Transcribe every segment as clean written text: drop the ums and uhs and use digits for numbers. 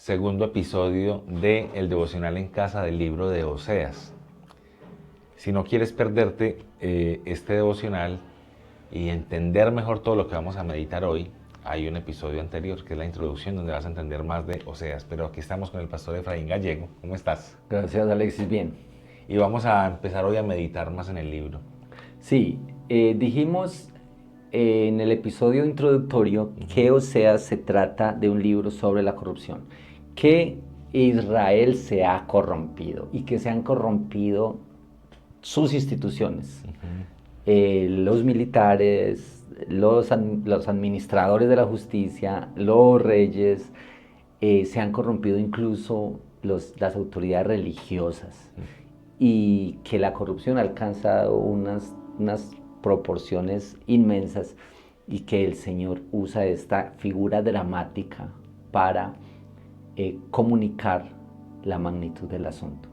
segundo episodio de El Devocional en Casa del libro de Oseas. Si no quieres perderte este devocional y entender mejor todo lo que vamos a meditar hoy, hay un episodio anterior que es la introducción donde vas a entender más de Oseas. Pero aquí estamos con el pastor Efraín Gallego. ¿Cómo estás? Gracias, Alexis, bien. Y vamos a empezar hoy a meditar más en el libro. Sí, dijimos en el episodio introductorio que Oseas se trata de un libro sobre la corrupción, que Israel se ha corrompido y que se han corrompido sus instituciones. Los militares, los administradores de la justicia, los reyes, se han corrompido incluso las autoridades religiosas, y que la corrupción ha alcanzado unas proporciones inmensas, y que el Señor usa esta figura dramática para comunicar la magnitud del asunto.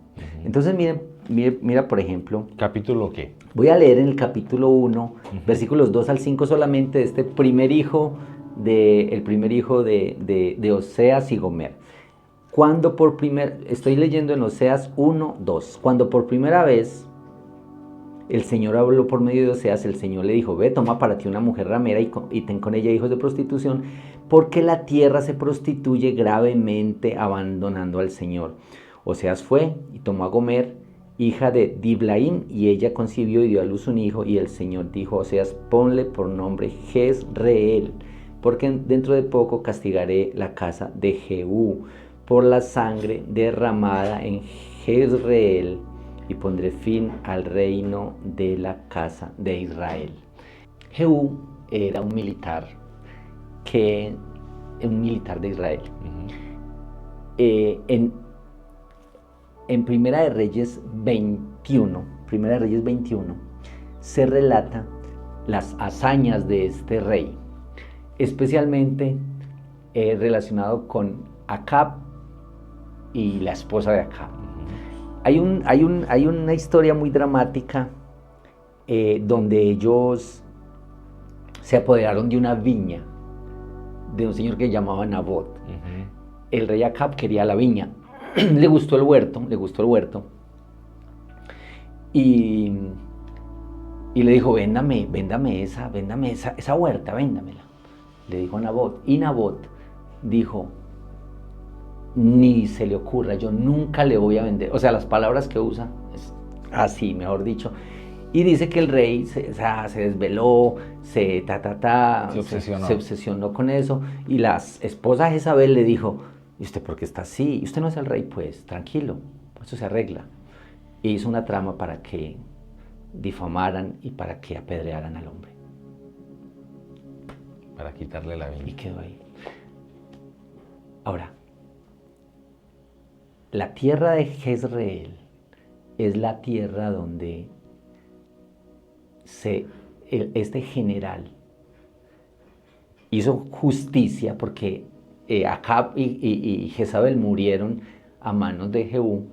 Entonces mira, por ejemplo, ¿Capítulo qué? Voy a leer en el capítulo 1, versículos 2 al 5 solamente, de este primer hijo de Oseas y Gomer. Estoy leyendo en Oseas 1, 2. Cuando por primera vez el Señor habló por medio de Oseas, el Señor le dijo: ve, toma para ti una mujer ramera y ten con ella hijos de prostitución, porque la tierra se prostituye gravemente abandonando al Señor. Oseas fue y tomó a Gomer, hija de Diblaim, y ella concibió y dio a luz un hijo, y el Señor dijo a Oseas: ponle por nombre Jezreel, porque dentro de poco castigaré la casa de Jehú por la sangre derramada en Jezreel, y pondré fin al reino de la casa de Israel. Jehú era un militar de Israel. En Primera de Reyes 21, se relata las hazañas de este rey, especialmente relacionado con Acab y la esposa de Acab. Hay una historia muy dramática donde ellos se apoderaron de una viña de un señor que llamaba Nabot. El rey Acab quería la viña, le gustó el huerto, y le dijo: véndame esa huerta, véndamela. Le dijo a Nabot, y Nabot dijo: ni se le ocurra, yo nunca le voy a vender. O sea, las palabras que usa es así, mejor dicho. Y dice que el rey se desveló, se obsesionó con eso, y la esposa Jezabel le dijo: ¿y usted por qué está así? ¿Y usted no es el rey? Pues tranquilo, eso se arregla. Y hizo una trama para que difamaran y para que apedrearan al hombre. Para quitarle la viña. Y quedó ahí. Ahora, la tierra de Jezreel es la tierra donde este general hizo justicia, porque Acab y Jezabel murieron a manos de Jehú,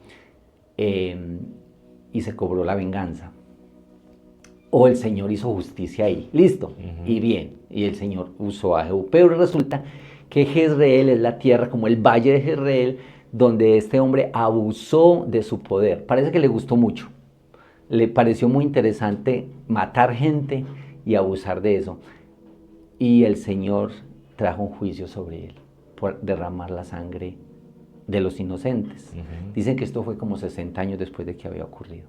y se cobró la venganza. O el Señor hizo justicia ahí, listo, y bien, y el Señor usó a Jehú. Pero resulta que Jezreel es la tierra, como el valle de Jezreel, donde este hombre abusó de su poder. Parece que le gustó mucho. Le pareció muy interesante matar gente y abusar de eso. Y el Señor trajo un juicio sobre él por derramar la sangre de los inocentes. Dicen que esto fue como 60 años después de que había ocurrido.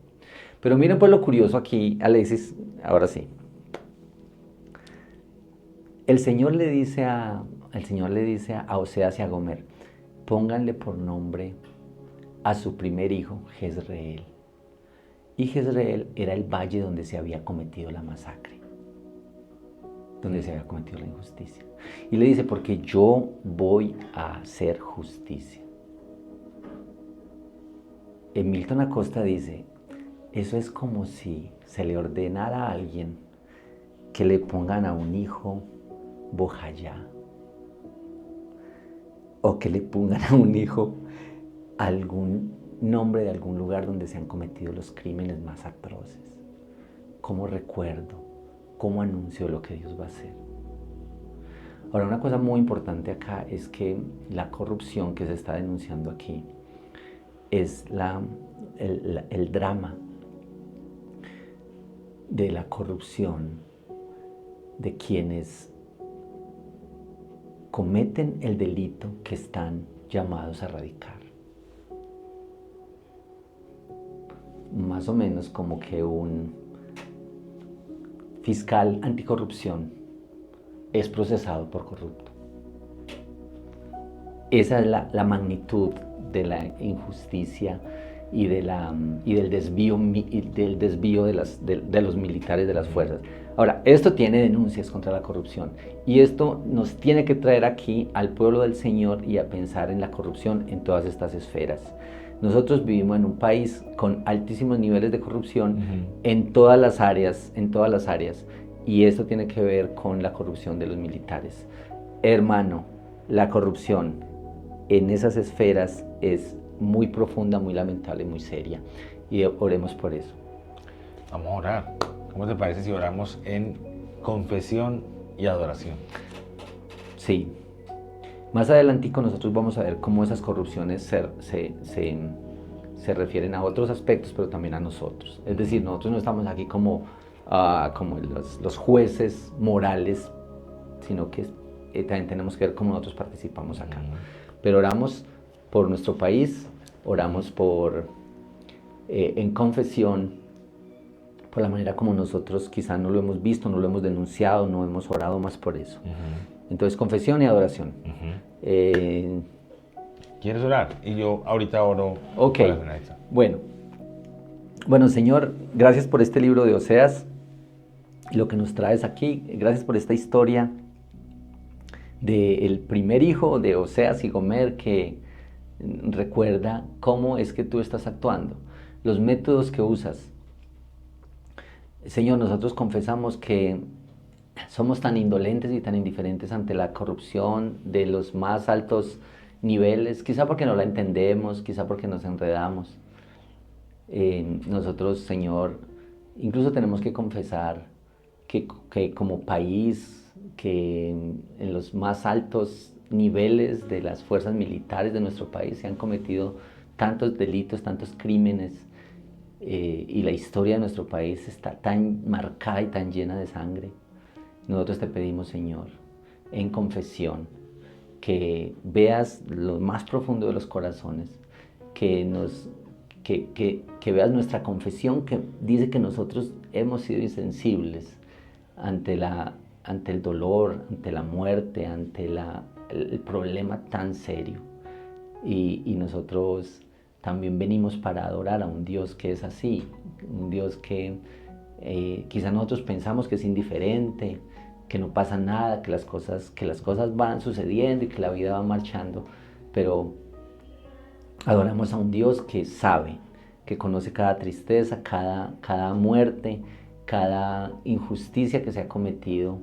Pero miren pues lo curioso aquí, Alexis, ahora sí. El Señor le dice a Oseas y a Gomer: pónganle por nombre a su primer hijo Jezreel. Y Jezreel era el valle donde se había cometido la masacre, donde se había cometido la injusticia. Y le dice: porque yo voy a hacer justicia. Milton Acosta dice: eso es como si se le ordenara a alguien que le pongan a un hijo Bojayá, o que le pongan a un hijo algún nombre de algún lugar donde se han cometido los crímenes más atroces. ¿Cómo recuerdo? ¿Cómo anuncio lo que Dios va a hacer? Ahora, una cosa muy importante acá es que la corrupción que se está denunciando aquí es el drama de la corrupción de quienes cometen el delito que están llamados a erradicar. Más o menos como que un fiscal anticorrupción es procesado por corrupto. Esa es la magnitud de la injusticia y del desvío de los militares de las fuerzas. Ahora, esto tiene denuncias contra la corrupción y esto nos tiene que traer aquí al pueblo del Señor y a pensar en la corrupción en todas estas esferas. Nosotros vivimos en un país con altísimos niveles de corrupción en todas las áreas, y esto tiene que ver con la corrupción de los militares. Hermano, la corrupción en esas esferas es muy profunda, muy lamentable, muy seria, y oremos por eso. Vamos a orar. ¿Cómo te parece si oramos en confesión y adoración? Sí. Más adelantico nosotros vamos a ver cómo esas corrupciones se refieren a otros aspectos, pero también a nosotros. Es decir, nosotros no estamos aquí como los jueces morales, sino que también tenemos que ver cómo nosotros participamos acá. Pero oramos por nuestro país, oramos en confesión, por la manera como nosotros quizá no lo hemos visto, no lo hemos denunciado, no hemos orado más por eso. Entonces, confesión y adoración. ¿Quieres orar? Y yo ahorita oro. Ok, bueno, Señor, gracias por este libro de Oseas y lo que nos traes aquí. Gracias por esta historia del primer hijo de Oseas y Gomer, que recuerda cómo es que tú estás actuando, los métodos que usas. Señor, nosotros confesamos que somos tan indolentes y tan indiferentes ante la corrupción de los más altos niveles, quizá porque no la entendemos, quizá porque nos enredamos. Nosotros, Señor, incluso tenemos que confesar que como país, que en los más altos niveles de las fuerzas militares de nuestro país se han cometido tantos delitos, tantos crímenes, y la historia de nuestro país está tan marcada y tan llena de sangre. Nosotros te pedimos, Señor, en confesión, que veas lo más profundo de los corazones, que veas nuestra confesión, que dice que nosotros hemos sido insensibles ante el dolor, ante la muerte, ante el problema tan serio. Y nosotros también venimos para adorar a un Dios que es así, un Dios que quizá nosotros pensamos que es indiferente, que no pasa nada, que las cosas van sucediendo y que la vida va marchando, pero adoramos a un Dios que sabe, que conoce cada tristeza, cada muerte, cada injusticia que se ha cometido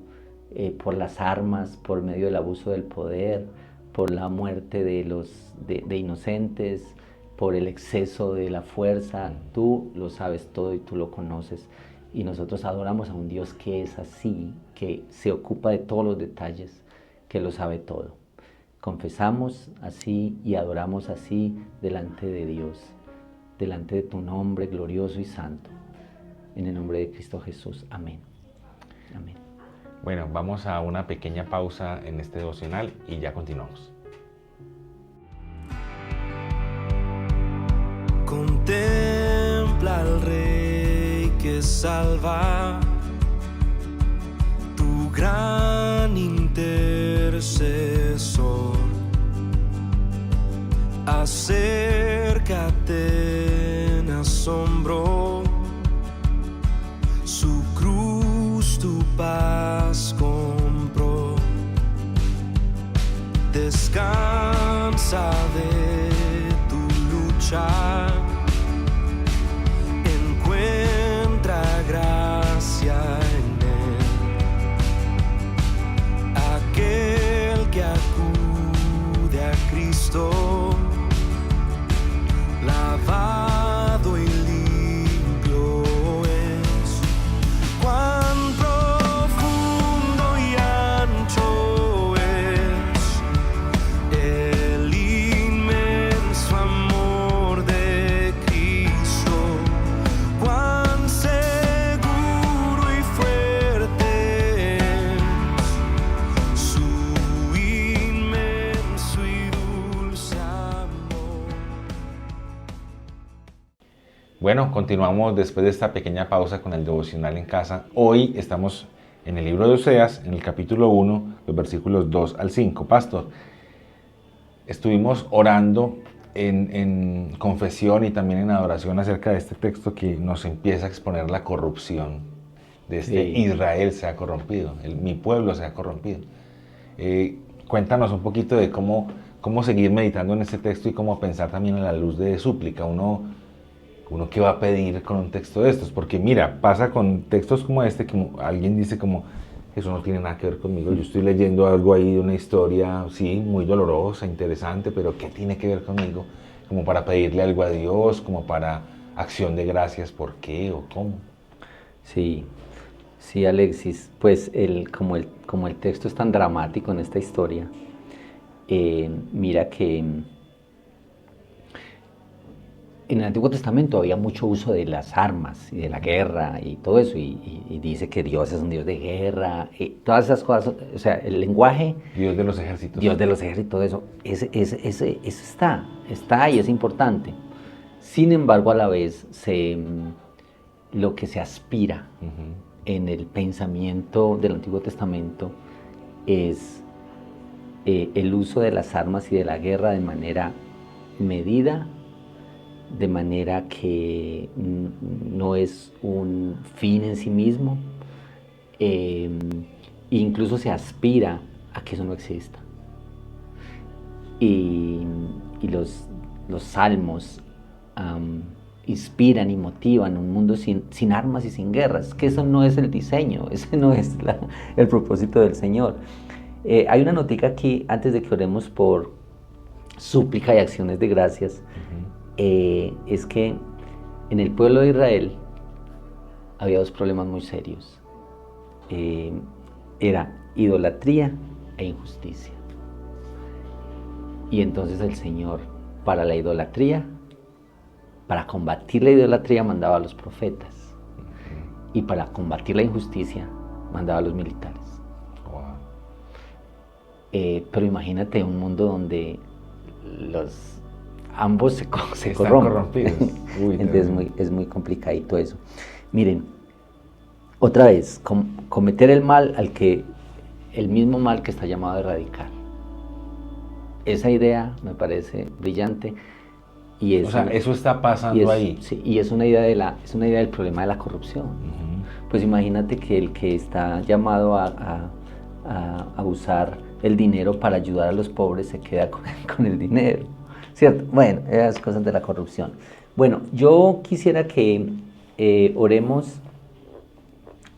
por las armas, por medio del abuso del poder, por la muerte de inocentes, por el exceso de la fuerza. Tú lo sabes todo y tú lo conoces. Y nosotros adoramos a un Dios que es así, que se ocupa de todos los detalles, que lo sabe todo. Confesamos así y adoramos así delante de Dios, delante de tu nombre glorioso y santo. En el nombre de Cristo Jesús. Amén. Amén. Bueno, vamos a una pequeña pausa en este devocional y ya continuamos. Contempla al Rey que salva, tu gran intercesor. Acércate en asombro, su cruz tu paz compró. Descansa de tu lucha, encuentra gracia en él. Aquel que acude a Cristo, lavado y limpio es. Cuán profundo y ancho es Bueno, continuamos después de esta pequeña pausa con el devocional en casa. Hoy estamos en el libro de Oseas, en el capítulo 1, los versículos 2 al 5. Pastor, estuvimos orando en confesión y también en adoración acerca de este texto que nos empieza a exponer la corrupción de este Sí. Israel se ha corrompido, mi pueblo se ha corrompido. Cuéntanos un poquito de cómo seguir meditando en este texto y cómo pensar también a la luz de súplica. Uno qué va a pedir con un texto de estos, porque mira, pasa con textos como este, que alguien dice como, eso no tiene nada que ver conmigo, yo estoy leyendo algo ahí de una historia, sí, muy dolorosa, interesante, pero ¿qué tiene que ver conmigo? Como para pedirle algo a Dios, como para acción de gracias, ¿por qué o cómo? Sí, sí, Alexis, pues como el texto es tan dramático en esta historia, mira que en el Antiguo Testamento había mucho uso de las armas y de la guerra y todo eso, y dice que Dios es un Dios de guerra, y todas esas cosas, o sea, el lenguaje, Dios de los ejércitos. Dios de los ejércitos, todo eso, eso está y es importante. Sin embargo, a la vez, lo que se aspira en el pensamiento del Antiguo Testamento es el uso de las armas y de la guerra de manera medida, de manera que no es un fin en sí mismo, incluso se aspira a que eso no exista. Y los salmos inspiran y motivan un mundo sin armas y sin guerras, que eso no es el diseño, ese no es el propósito del Señor. Hay una notica aquí, antes de que oremos por súplica y acciones de gracias, es que en el pueblo de Israel había dos problemas muy serios. Era idolatría e injusticia. Y entonces el Señor, para la idolatría, para combatir la idolatría, mandaba a los profetas. Y para combatir la injusticia, mandaba a los militares. Wow. Pero imagínate un mundo donde ambos se Están corrompen. corrompidos. Uy, Entonces es muy complicadito eso. Miren, otra vez, cometer el mal el mismo mal que está llamado a erradicar. Esa idea me parece brillante. Y o sea, eso está pasando ahí. Sí, y es una idea del problema de la corrupción. Pues imagínate que el que está llamado a usar el dinero para ayudar a los pobres se queda con el dinero, ¿cierto? Bueno, esas cosas de la corrupción. Bueno, yo quisiera que oremos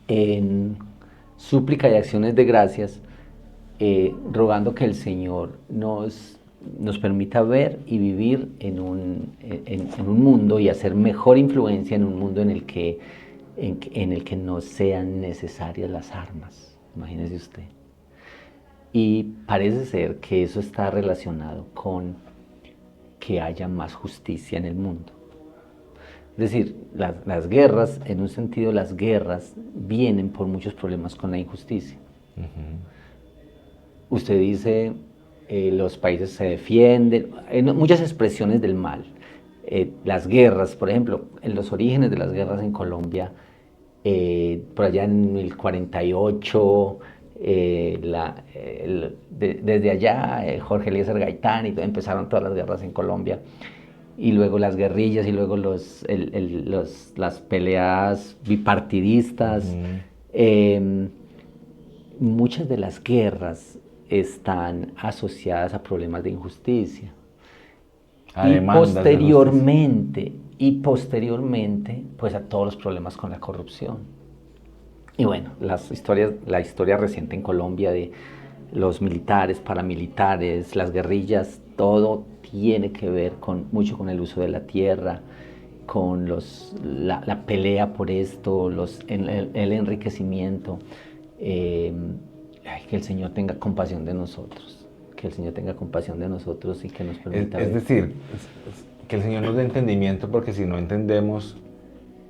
en súplica y acciones de gracias, rogando que el Señor nos permita ver y vivir en un mundo y hacer mejor influencia en un mundo en el que no sean necesarias las armas. Imagínese usted. Y parece ser que eso está relacionado con que haya más justicia en el mundo. Es decir, las guerras, en un sentido, las guerras vienen por muchos problemas con la injusticia. Usted dice, los países se defienden, muchas expresiones del mal. Las guerras, por ejemplo, en los orígenes de las guerras en Colombia, por allá en el 48, desde allá Jorge Eliezer Gaitán y todo, empezaron todas las guerras en Colombia, y luego las guerrillas y luego las peleas bipartidistas. Muchas de las guerras están asociadas a problemas de injusticia. Y posteriormente, pues a todos los problemas con la corrupción. Y bueno, la historia reciente en Colombia de los militares, paramilitares, las guerrillas, todo tiene que ver mucho con el uso de la tierra, con la pelea por esto, el enriquecimiento. Que el Señor tenga compasión de nosotros, que el Señor tenga compasión de nosotros y que nos permita Es decir, que el Señor nos dé entendimiento, porque si no entendemos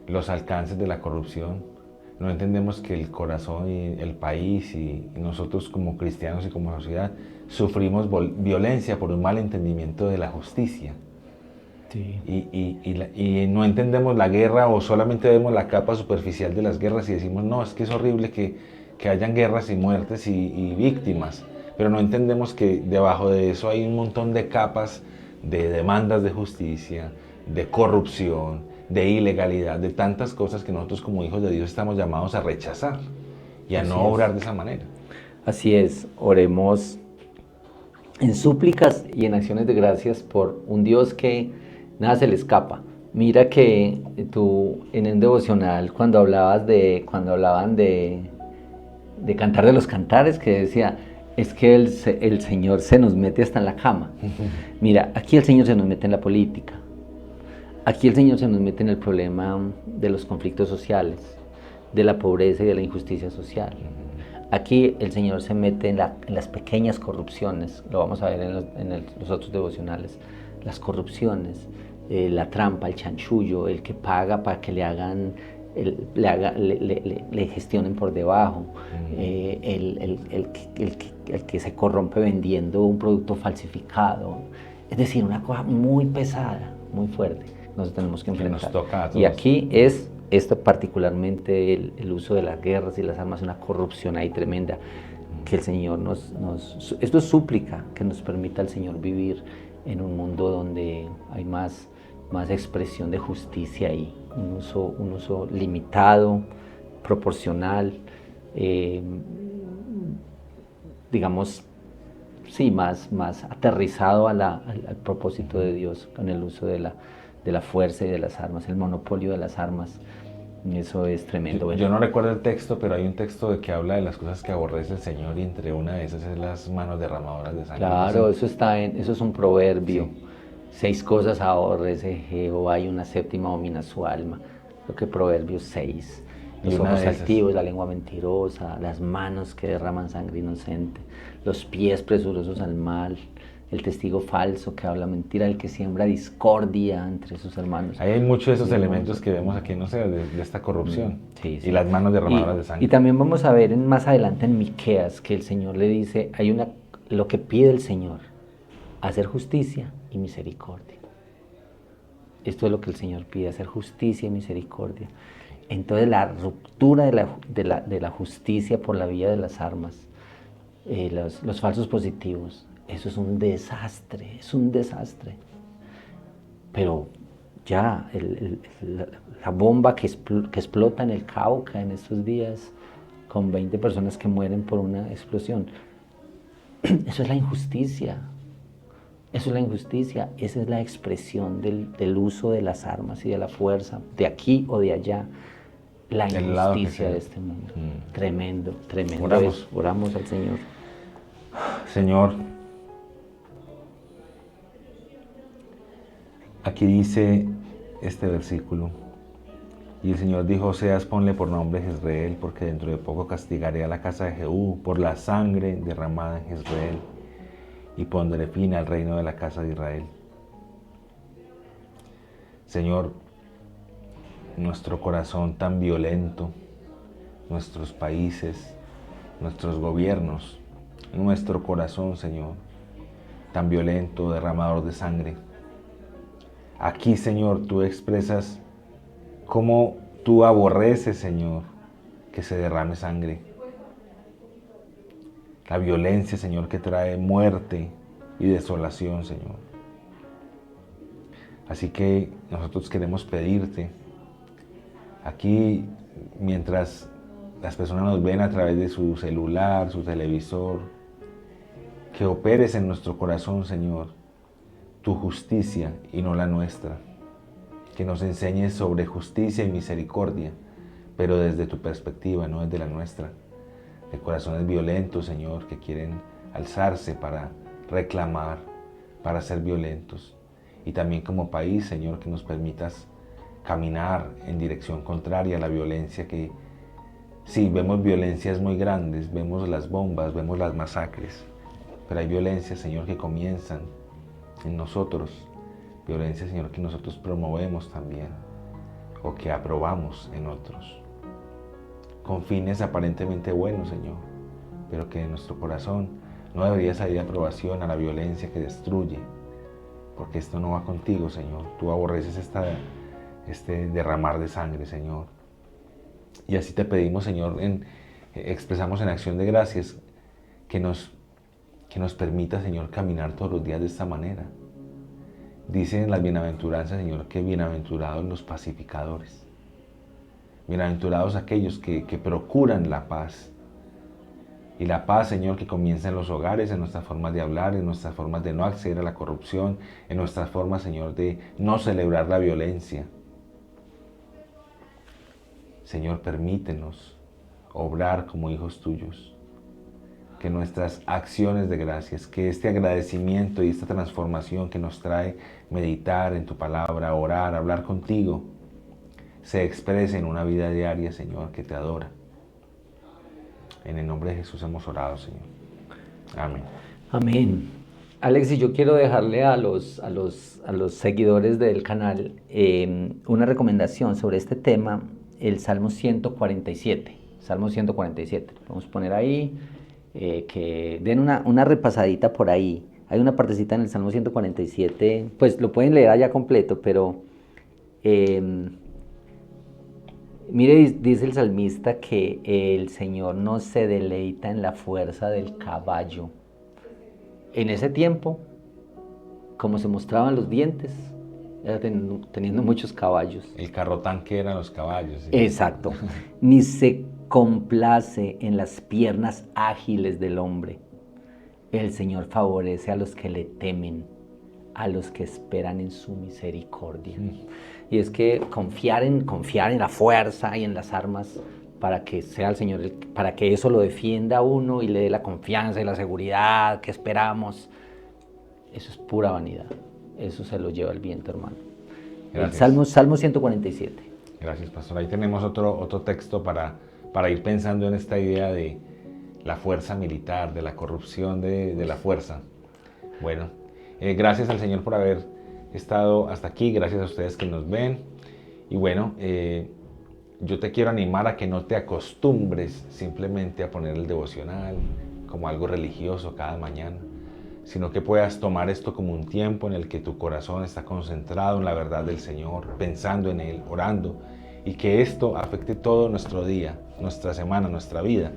los alcances de la corrupción, no entendemos que el corazón y el país y nosotros como cristianos y como sociedad sufrimos violencia por un mal entendimiento de la justicia. Sí. Y no entendemos la guerra o solamente vemos la capa superficial de las guerras y decimos, no, es que es horrible que hayan guerras y muertes y víctimas, pero no entendemos que debajo de eso hay un montón de capas de demandas de justicia, de corrupción, de ilegalidad, de tantas cosas que nosotros como hijos de Dios estamos llamados a rechazar y a Así no es. obrar de esa manera. Así es, oremos en súplicas y en acciones de gracias por un Dios que nada se le escapa. Mira que tú en un devocional cuando hablaban de Cantar de los Cantares, que decía, es que el Señor se nos mete hasta en la cama. Mira, aquí el Señor se nos mete en la política, aquí el Señor se nos mete en el problema de los conflictos sociales, de la pobreza y de la injusticia social. Aquí el Señor se mete en las pequeñas corrupciones, lo vamos a ver en los otros devocionales, las corrupciones, la trampa, el chanchullo, el que paga para que le hagan, le gestionen por debajo, el que se corrompe vendiendo un producto falsificado. Es decir, una cosa muy pesada, muy fuerte, nos tenemos que enfrentar. nos toca a todos. Y aquí es esto particularmente el uso de las guerras y las armas, una corrupción ahí tremenda, que el Señor esto es súplica, que nos permita el Señor vivir en un mundo donde hay más expresión de justicia y un uso limitado, proporcional, digamos, sí, más aterrizado al propósito de Dios con el uso de la fuerza y de las armas, el monopolio de las armas. Eso es tremendo. Yo no recuerdo el texto, pero hay un texto que habla de las cosas que aborrece el Señor y entre una de esas es las manos derramadoras de sangre. Claro, eso es un proverbio. Sí. 6 cosas aborrece Jehová y una séptima domina su alma. Creo que Proverbios 6. Los ojos altivos, la lengua mentirosa, las manos que derraman sangre inocente, los pies presurosos al mal, el testigo falso que habla mentira, el que siembra discordia entre sus hermanos. Ahí hay muchos de esos elementos que vemos aquí, no sé, de esta corrupción. Sí, sí. Y las manos derramadoras de sangre. Y también vamos a ver más adelante en Miqueas que el Señor le dice, lo que pide el Señor, hacer justicia y misericordia. Esto es lo que el Señor pide, hacer justicia y misericordia. Entonces la ruptura de la justicia por la vía de las armas, los falsos positivos, eso es un desastre, Pero ya, la bomba que explota en el Cauca en estos días, con 20 personas que mueren por una explosión, eso es la injusticia. Eso es la injusticia, esa es la expresión del uso de las armas y de la fuerza, de aquí o de allá, la injusticia de este mundo. Tremendo. Oramos al Señor. Señor, aquí dice este versículo, y el Señor dijo, Oseas, ponle por nombre Jezreel, porque dentro de poco castigaré a la casa de Jehú por la sangre derramada en Jezreel, y pondré fin al reino de la casa de Israel. Señor, nuestro corazón tan violento, nuestros países, nuestros gobiernos, nuestro corazón, Señor, tan violento, derramador de sangre. Aquí, Señor, tú expresas cómo tú aborreces, Señor, que se derrame sangre. La violencia, Señor, que trae muerte y desolación, Señor. Así que nosotros queremos pedirte, aquí, mientras las personas nos ven a través de su celular, su televisor, que operes en nuestro corazón, Señor, tu justicia y no la nuestra. Que nos enseñes sobre justicia y misericordia, pero desde tu perspectiva, no desde la nuestra. De corazones violentos, Señor, que quieren alzarse para reclamar, para ser violentos. Y también como país, Señor, que nos permitas caminar en dirección contraria a la violencia que, sí, vemos violencias muy grandes, vemos las bombas, vemos las masacres, pero hay violencias, Señor, que comienzan en nosotros, violencia, Señor, que nosotros promovemos también, o que aprobamos en otros, con fines aparentemente buenos, Señor, pero que de nuestro corazón no debería salir aprobación a la violencia que destruye, porque esto no va contigo, Señor. Tú aborreces este derramar de sangre, Señor. Y así te pedimos, Señor, expresamos en acción de gracias que nos permita, Señor, caminar todos los días de esta manera. Dice en las bienaventuranzas, Señor, que bienaventurados los pacificadores. Bienaventurados aquellos que procuran la paz. Y la paz, Señor, que comienza en los hogares, en nuestras formas de hablar, en nuestras formas de no acceder a la corrupción, en nuestras formas, Señor, de no celebrar la violencia. Señor, permítenos obrar como hijos tuyos. Que nuestras acciones de gracias, que este agradecimiento y esta transformación que nos trae meditar en tu palabra, orar, hablar contigo, se exprese en una vida diaria, Señor, que te adora. En el nombre de Jesús hemos orado, Señor. Amén. Amén. Alexis, yo quiero dejarle a los seguidores del canal una recomendación sobre este tema, el Salmo 147. Salmo 147. Vamos a poner ahí, que den una repasadita por ahí. Hay una partecita en el Salmo 147, pues lo pueden leer allá completo, pero mire, dice el salmista que el Señor no se deleita en la fuerza del caballo. En ese tiempo, como se mostraban los dientes, era teniendo muchos caballos. El carro tanque eran los caballos. ¿Sí? Exacto. Ni se complace en las piernas ágiles del hombre. El Señor favorece a los que le temen, a los que esperan en su misericordia. Y es que confiar en la fuerza y en las armas para que sea el Señor, para que eso lo defienda a uno y le dé la confianza y la seguridad que esperamos, eso es pura vanidad. Eso se lo lleva el viento, hermano. Gracias. El Salmo 147. Gracias, pastor. Ahí tenemos otro texto para ir pensando en esta idea de la fuerza militar, de la corrupción de la fuerza. Bueno, gracias al Señor por haber estado hasta aquí, gracias a ustedes que nos ven. Y bueno, yo te quiero animar a que no te acostumbres simplemente a poner el devocional como algo religioso cada mañana, sino que puedas tomar esto como un tiempo en el que tu corazón está concentrado en la verdad del Señor, pensando en Él, orando, y que esto afecte todo nuestro día, nuestra semana, nuestra vida.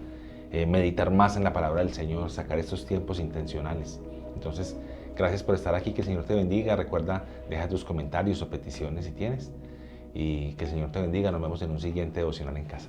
Meditar más en la palabra del Señor, sacar estos tiempos intencionales. Entonces, gracias por estar aquí, que el Señor te bendiga. Recuerda, deja tus comentarios o peticiones si tienes, y que el Señor te bendiga. Nos vemos en un siguiente devocional en casa.